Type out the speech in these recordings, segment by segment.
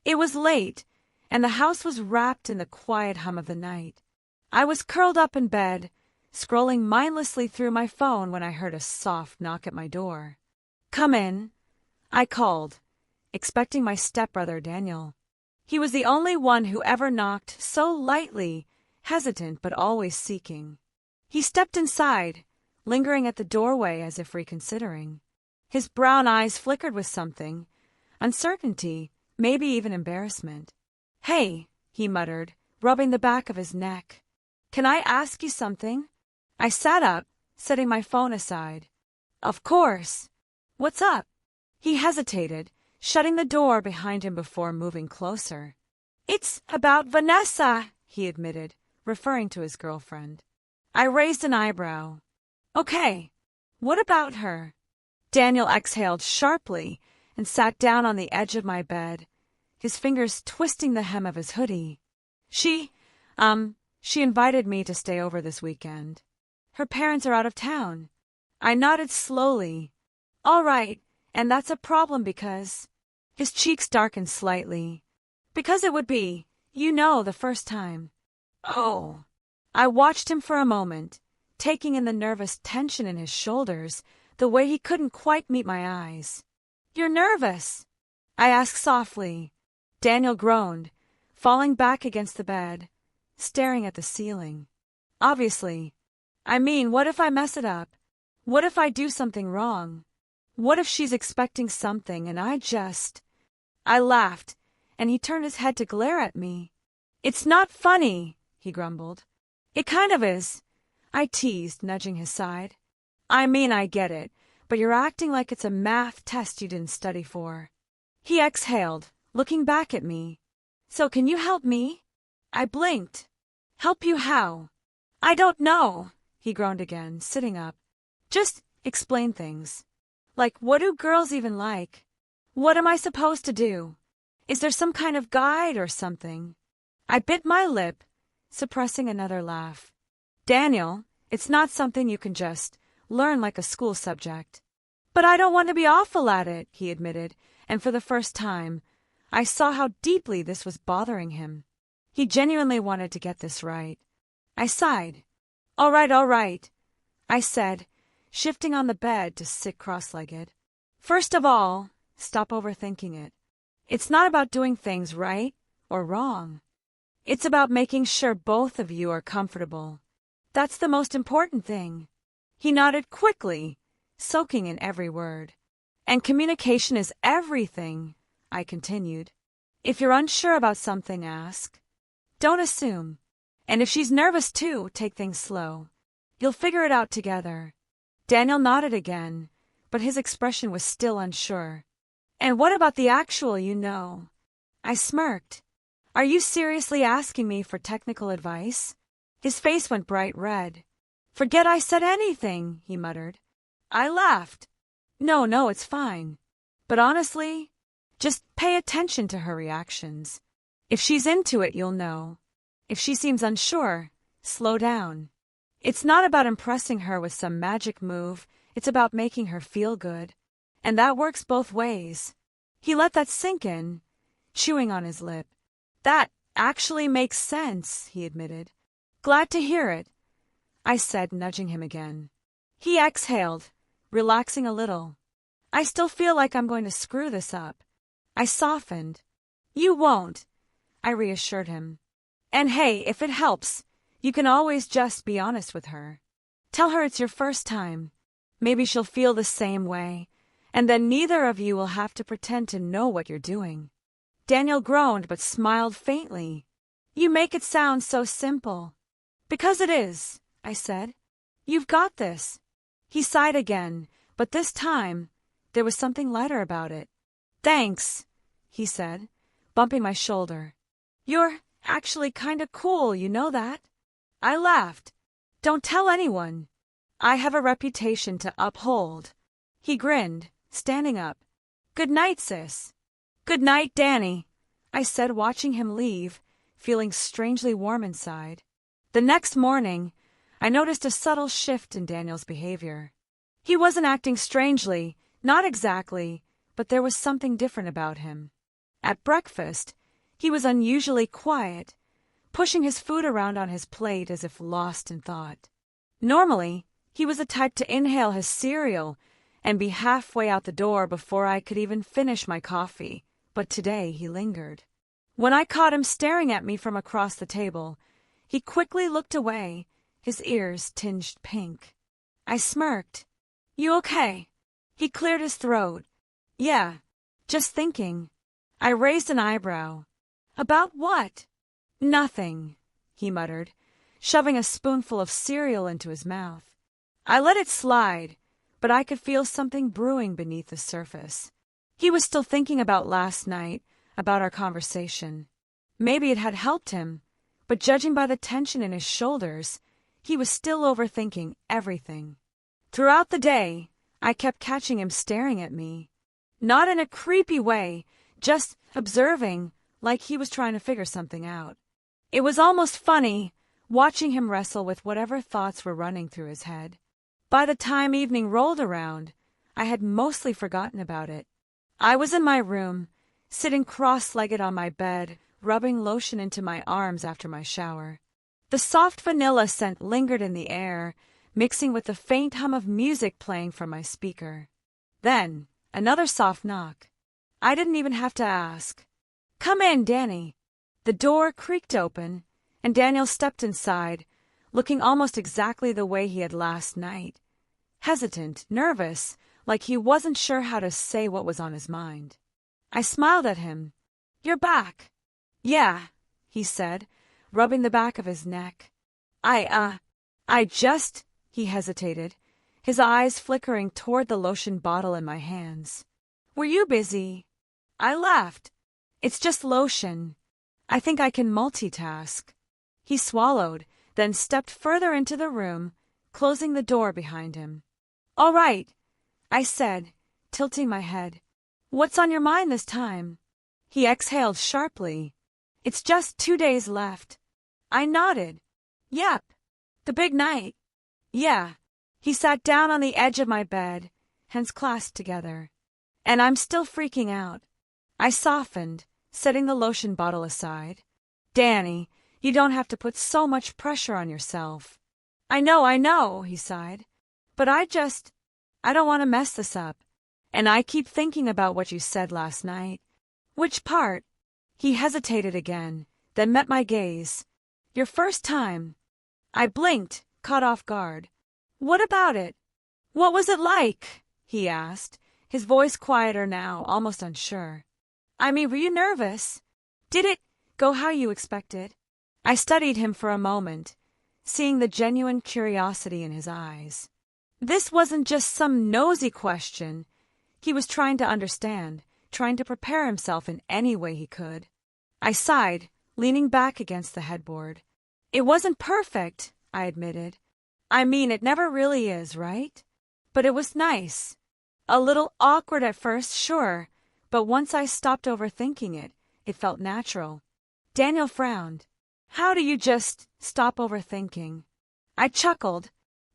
It was late, and the house was wrapped in the quiet hum of the night. I was curled up in bed, scrolling mindlessly through my phone when I heard a soft knock at my door. "Come in," I called, expecting my stepbrother Daniel. He was the only one who ever knocked so lightly, hesitant but always seeking. He stepped inside, lingering at the doorway as if reconsidering. His brown eyes flickered with something, uncertainty, maybe even embarrassment. "Hey," he muttered, rubbing the back of his neck. "Can I ask you something?" I sat up, setting my phone aside. "Of course. What's up?" He hesitated, shutting the door behind him before moving closer. "It's about Vanessa," he admitted, referring to his girlfriend. I raised an eyebrow. "Okay, what about her?" Daniel exhaled sharply and sat down on the edge of my bed, his fingers twisting the hem of his hoodie. She invited me to stay over this weekend. Her parents are out of town." I nodded slowly. "All right, and that's a problem because—" His cheeks darkened slightly. "Because it would be, the first time." "Oh." I watched him for a moment, taking in the nervous tension in his shoulders, the way he couldn't quite meet my eyes. "You're nervous?" I asked softly. Daniel groaned, falling back against the bed, staring at the ceiling. "Obviously. I mean, what if I mess it up? What if I do something wrong? What if she's expecting something and I laughed, and he turned his head to glare at me. "It's not funny," he grumbled. "It kind of is," I teased, nudging his side. "I mean, I get it, but you're acting like it's a math test you didn't study for." He exhaled, looking back at me. "So can you help me?" I blinked. "Help you how?" "I don't know," he groaned again, sitting up. "Just explain things. Like, what do girls even like? What am I supposed to do? Is there some kind of guide or something?" I bit my lip, suppressing another laugh. "Daniel, it's not something you can just learn like a school subject." "But I don't want to be awful at it," he admitted, and for the first time, I saw how deeply this was bothering him. He genuinely wanted to get this right. I sighed. All right, I said, shifting on the bed to sit cross-legged. "First of all, stop overthinking it. It's not about doing things right or wrong. It's about making sure both of you are comfortable. That's the most important thing." He nodded quickly, soaking in every word. "And communication is everything," I continued. "If you're unsure about something, ask. Don't assume. And if she's nervous too, take things slow. You'll figure it out together." Daniel nodded again, but his expression was still unsure. "And what about the actual, I smirked. "Are you seriously asking me for technical advice?" His face went bright red. "Forget I said anything," he muttered. I laughed. No, it's fine. But honestly, just pay attention to her reactions. If she's into it, you'll know. If she seems unsure, slow down. It's not about impressing her with some magic move, it's about making her feel good. And that works both ways." He let that sink in, chewing on his lip. "That actually makes sense," he admitted. "Glad to hear it," I said, nudging him again. He exhaled, relaxing a little. "I still feel like I'm going to screw this up." I softened. "You won't," I reassured him. "And hey, if it helps, you can always just be honest with her. Tell her it's your first time. Maybe she'll feel the same way, and then neither of you will have to pretend to know what you're doing." Daniel groaned but smiled faintly. "You make it sound so simple." "Because it is," I said. "You've got this." He sighed again, but this time there was something lighter about it. "Thanks," he said, bumping my shoulder. "You're actually kinda cool, you know that?" I laughed. "Don't tell anyone. I have a reputation to uphold." He grinned, standing up. "Good night, sis." "Good night, Danny," I said, watching him leave, feeling strangely warm inside. The next morning, I noticed a subtle shift in Daniel's behavior. He wasn't acting strangely, not exactly, but there was something different about him. At breakfast, he was unusually quiet, pushing his food around on his plate as if lost in thought. Normally, he was the type to inhale his cereal and be halfway out the door before I could even finish my coffee, but today he lingered. When I caught him staring at me from across the table, he quickly looked away, his ears tinged pink. I smirked. "You okay?" He cleared his throat. "Yeah, just thinking." I raised an eyebrow. "About what?" "Nothing," he muttered, shoving a spoonful of cereal into his mouth. I let it slide, but I could feel something brewing beneath the surface. He was still thinking about last night, about our conversation. Maybe it had helped him, but judging by the tension in his shoulders, he was still overthinking everything. Throughout the day, I kept catching him staring at me. Not in a creepy way, just observing, like he was trying to figure something out. It was almost funny, watching him wrestle with whatever thoughts were running through his head. By the time evening rolled around, I had mostly forgotten about it. I was in my room, sitting cross-legged on my bed, rubbing lotion into my arms after my shower. The soft vanilla scent lingered in the air, mixing with the faint hum of music playing from my speaker. Then, another soft knock. I didn't even have to ask. "Come in, Danny." The door creaked open, and Daniel stepped inside, looking almost exactly the way he had last night. Hesitant, nervous, like he wasn't sure how to say what was on his mind. I smiled at him. "You're back." "Yeah," he said, rubbing the back of his neck. I just, he hesitated, his eyes flickering toward the lotion bottle in my hands. "Were you busy?" I laughed. "It's just lotion. I think I can multitask." He swallowed, then stepped further into the room, closing the door behind him. "All right," I said, tilting my head. "What's on your mind this time?" He exhaled sharply. "It's just 2 days left." I nodded. "Yep. The big night." "Yeah." He sat down on the edge of my bed, hands clasped together. "And I'm still freaking out." I softened, setting the lotion bottle aside. "Danny, you don't have to put so much pressure on yourself." I know, he sighed. "But I don't want to mess this up. And I keep thinking about what you said last night." "Which part?" He hesitated again, then met my gaze. "Your first time." I blinked, caught off guard. "What about it?" "What was it like?" he asked, his voice quieter now, almost unsure. "I mean, were you nervous? Did it go how you expected?" I studied him for a moment, seeing the genuine curiosity in his eyes. This wasn't just some nosy question. He was trying to understand, trying to prepare himself in any way he could. I sighed, leaning back against the headboard. "It wasn't perfect," I admitted. "I mean, it never really is, right? But it was nice. A little awkward at first, sure, but once I stopped overthinking it, it felt natural." Daniel frowned. "How do you just stop overthinking?" I chuckled.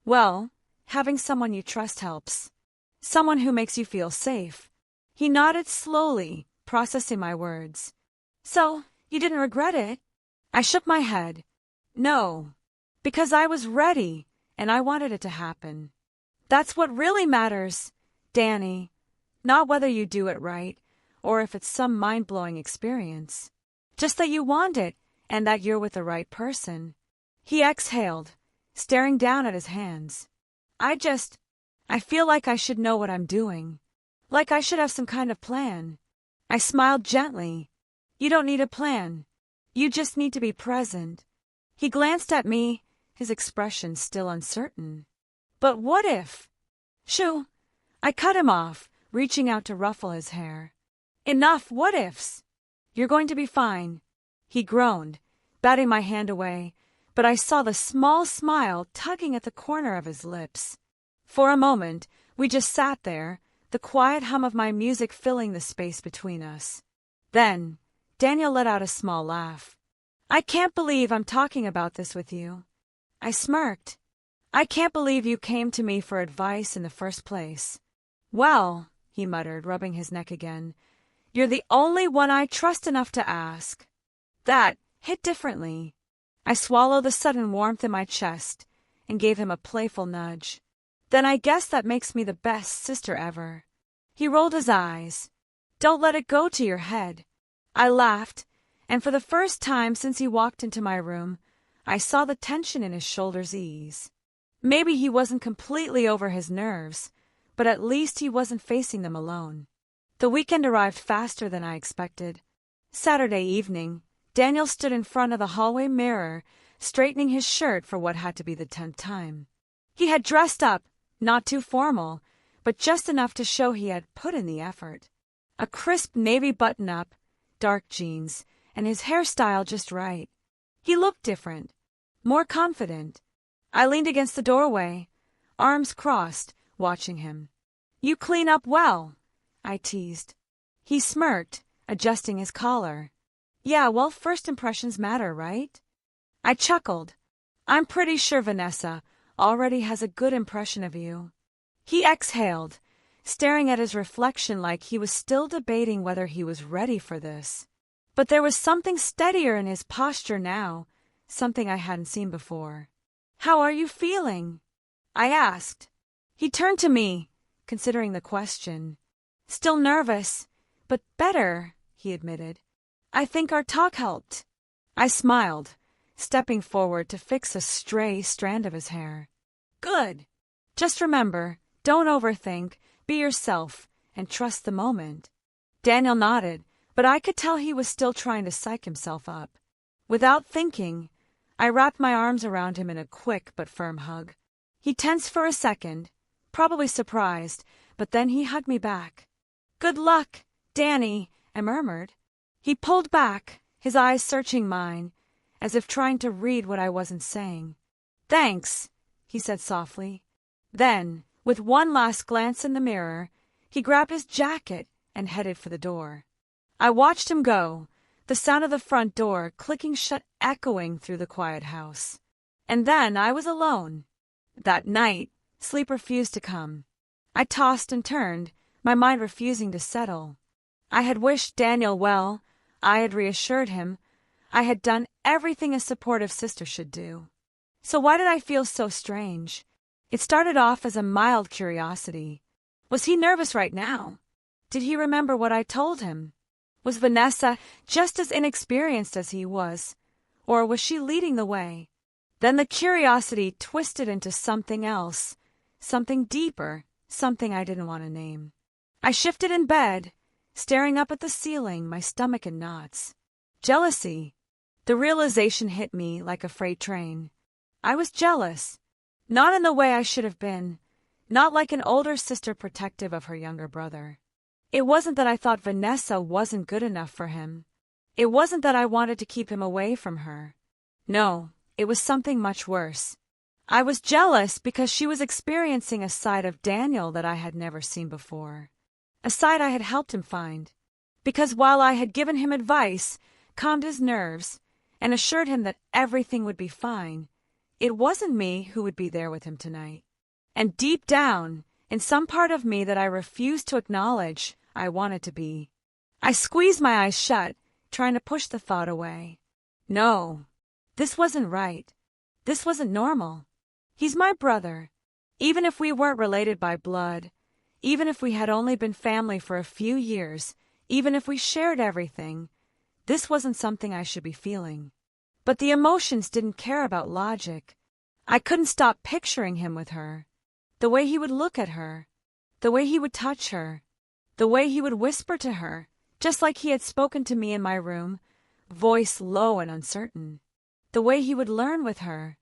"Well, having someone you trust helps. Someone who makes you feel safe." He nodded slowly, processing my words. "So, you didn't regret it?" I shook my head. "No, because I was ready, and I wanted it to happen. That's what really matters, Danny. Not whether you do it right, or if it's some mind-blowing experience. Just that you want it, and that you're with the right person." He exhaled, staring down at his hands. I feel like I should know what I'm doing. Like I should have some kind of plan." I smiled gently. "You don't need a plan. You just need to be present." He glanced at me, his expression still uncertain. "But what if—" "Shoo!" I cut him off, reaching out to ruffle his hair. "Enough what-ifs. You're going to be fine." He groaned, batting my hand away, but I saw the small smile tugging at the corner of his lips. For a moment, we just sat there, the quiet hum of my music filling the space between us. Then, Daniel let out a small laugh. "I can't believe I'm talking about this with you." I smirked. "I can't believe you came to me for advice in the first place." "Well," he muttered, rubbing his neck again, You're the only one I trust enough to ask." That hit differently. I swallowed the sudden warmth in my chest and gave him a playful nudge. "Then I guess that makes me the best sister ever." He rolled his eyes. "Don't let it go to your head." I laughed, and for the first time since he walked into my room, I saw the tension in his shoulders ease. Maybe he wasn't completely over his nerves, but at least he wasn't facing them alone. The weekend arrived faster than I expected. Saturday evening, Daniel stood in front of the hallway mirror, straightening his shirt for what had to be the 10th time. He had dressed up, not too formal, but just enough to show he had put in the effort. A crisp navy button-up, dark jeans, and his hairstyle just right. He looked different, more confident. I leaned against the doorway, arms crossed, watching him. "You clean up well," I teased. He smirked, adjusting his collar. "Yeah, well, first impressions matter, right?" I chuckled. "I'm pretty sure Vanessa already has a good impression of you." He exhaled, staring at his reflection like he was still debating whether he was ready for this. But there was something steadier in his posture now, something I hadn't seen before. "How are you feeling?" I asked. He turned to me, considering the question. "Still nervous, but better," he admitted. "I think our talk helped." I smiled, stepping forward to fix a stray strand of his hair. "Good. Just remember, don't overthink, be yourself, and trust the moment." Daniel nodded, but I could tell he was still trying to psych himself up. Without thinking, I wrapped my arms around him in a quick but firm hug. He tensed for a second, probably surprised, but then he hugged me back. "Good luck, Danny," I murmured. He pulled back, his eyes searching mine, as if trying to read what I wasn't saying. "Thanks," he said softly. Then, with one last glance in the mirror, he grabbed his jacket and headed for the door. I watched him go, the sound of the front door clicking shut echoing through the quiet house. And then I was alone. That night, sleep refused to come. I tossed and turned, my mind refusing to settle. I had wished Daniel well, I had reassured him, I had done everything a supportive sister should do. So why did I feel so strange? It started off as a mild curiosity. Was he nervous right now? Did he remember what I told him? Was Vanessa just as inexperienced as he was, or was she leading the way? Then the curiosity twisted into something else, something deeper, something I didn't want to name. I shifted in bed, staring up at the ceiling, my stomach in knots. Jealousy. The realization hit me like a freight train. I was jealous. Not in the way I should have been, not like an older sister protective of her younger brother. It wasn't that I thought Vanessa wasn't good enough for him. It wasn't that I wanted to keep him away from her. No, it was something much worse. I was jealous because she was experiencing a side of Daniel that I had never seen before. A side I had helped him find. Because while I had given him advice, calmed his nerves, and assured him that everything would be fine, it wasn't me who would be there with him tonight. And deep down, in some part of me that I refused to acknowledge, I wanted to be. I squeezed my eyes shut, trying to push the thought away. No, this wasn't right. This wasn't normal. He's my brother. Even if we weren't related by blood, even if we had only been family for a few years, even if we shared everything, this wasn't something I should be feeling. But the emotions didn't care about logic. I couldn't stop picturing him with her. The way he would look at her. The way he would touch her. The way he would whisper to her, just like he had spoken to me in my room, voice low and uncertain. The way he would learn with her.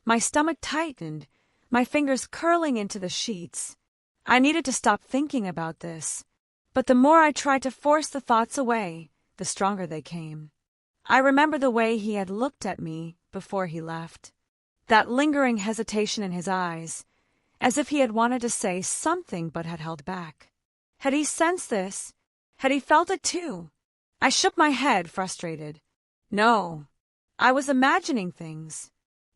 My stomach tightened, my fingers curling into the sheets. I needed to stop thinking about this. But the more I tried to force the thoughts away, the stronger they came. I remember the way he had looked at me before he left. That lingering hesitation in his eyes, as if he had wanted to say something but had held back. Had he sensed this? Had he felt it too? I shook my head, frustrated. No, I was imagining things.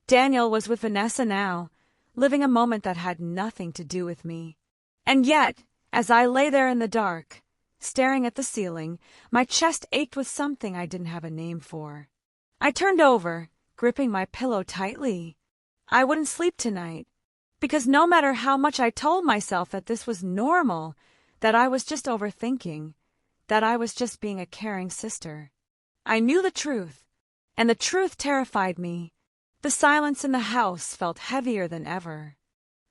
Daniel was with Vanessa now, living a moment that had nothing to do with me. And yet, as I lay there in the dark, staring at the ceiling. My chest ached with something I didn't have a name for. I turned over, gripping my pillow tightly. I wouldn't sleep tonight, because no matter how much I told myself that this was normal, that I was just overthinking, that I was just being a caring sister, I knew the truth, and the truth terrified me. The silence in the house felt heavier than ever.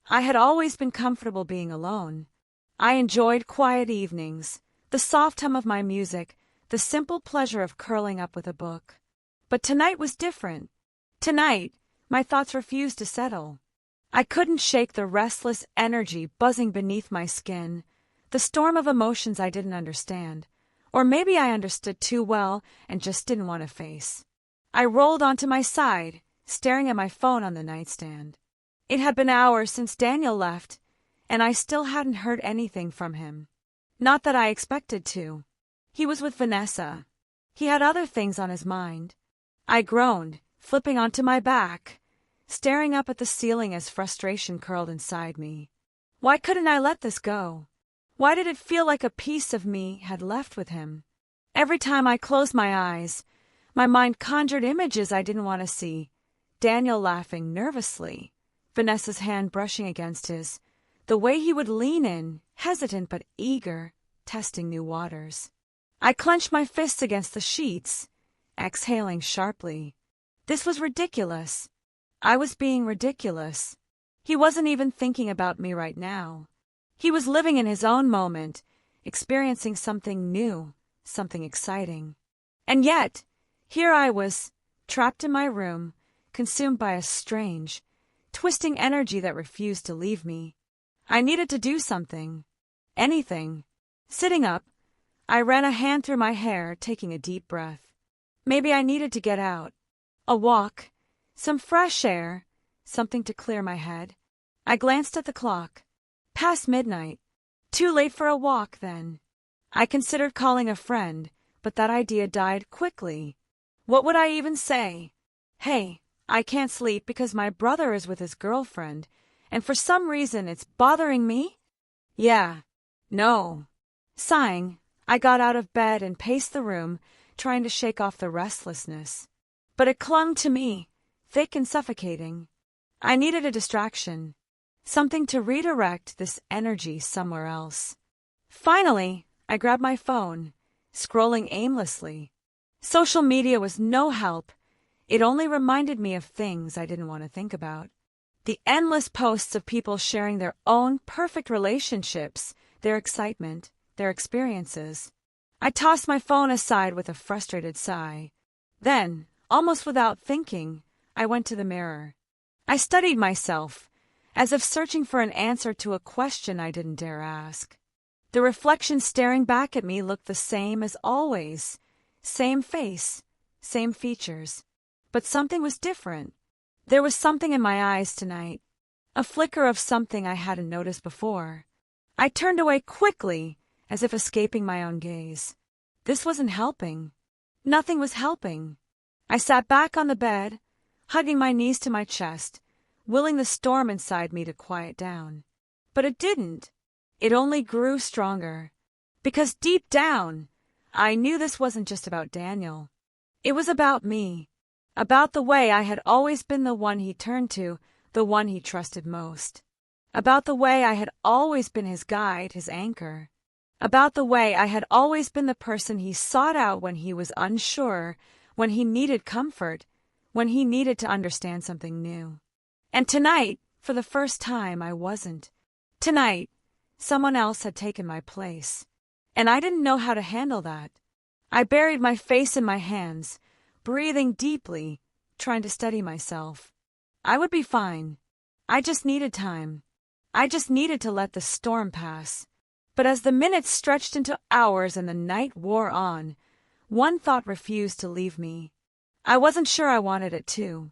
I had always been comfortable being alone. I enjoyed quiet evenings, the soft hum of my music, the simple pleasure of curling up with a book. But tonight was different. Tonight, my thoughts refused to settle. I couldn't shake the restless energy buzzing beneath my skin, the storm of emotions I didn't understand. Or maybe I understood too well and just didn't want to face. I rolled onto my side, staring at my phone on the nightstand. It had been hours since Daniel left, and I still hadn't heard anything from him. Not that I expected to. He was with Vanessa. He had other things on his mind. I groaned, flipping onto my back, staring up at the ceiling as frustration curled inside me. Why couldn't I let this go? Why did it feel like a piece of me had left with him? Every time I closed my eyes, my mind conjured images I didn't want to see. Daniel laughing nervously, Vanessa's hand brushing against his, the way he would lean in, hesitant but eager, testing new waters. I clenched my fists against the sheets, exhaling sharply. This was ridiculous. I was being ridiculous. He wasn't even thinking about me right now. He was living in his own moment, experiencing something new, something exciting. And yet, here I was, trapped in my room, consumed by a strange, twisting energy that refused to leave me. I needed to do something. Anything. Sitting up, I ran a hand through my hair, taking a deep breath. Maybe I needed to get out. A walk, some fresh air, something to clear my head. I glanced at the clock. Past midnight. Too late for a walk, then. I considered calling a friend, but that idea died quickly. What would I even say? Hey, I can't sleep because my brother is with his girlfriend, and for some reason it's bothering me? Yeah. No. Sighing, I got out of bed and paced the room, trying to shake off the restlessness. But it clung to me, thick and suffocating. I needed a distraction. Something to redirect this energy somewhere else. Finally, I grabbed my phone, scrolling aimlessly. Social media was no help. It only reminded me of things I didn't want to think about. The endless posts of people sharing their own perfect relationships, their excitement, their experiences. I tossed my phone aside with a frustrated sigh. Then, almost without thinking, I went to the mirror. I studied myself, as if searching for an answer to a question I didn't dare ask. The reflection staring back at me looked the same as always. Same face, same features. But something was different. There was something in my eyes tonight. A flicker of something I hadn't noticed before. I turned away quickly, as if escaping my own gaze. This wasn't helping. Nothing was helping. I sat back on the bed, hugging my knees to my chest, willing the storm inside me to quiet down. But it didn't. It only grew stronger. Because deep down, I knew this wasn't just about Daniel. It was about me. About the way I had always been the one he turned to, the one he trusted most. About the way I had always been his guide, his anchor. About the way I had always been the person he sought out when he was unsure, when he needed comfort, when he needed to understand something new. And tonight, for the first time, I wasn't. Tonight, someone else had taken my place. And I didn't know how to handle that. I buried my face in my hands, breathing deeply, trying to steady myself. I would be fine. I just needed time. I just needed to let the storm pass. But as the minutes stretched into hours and the night wore on, one thought refused to leave me. I wasn't sure I wanted it to.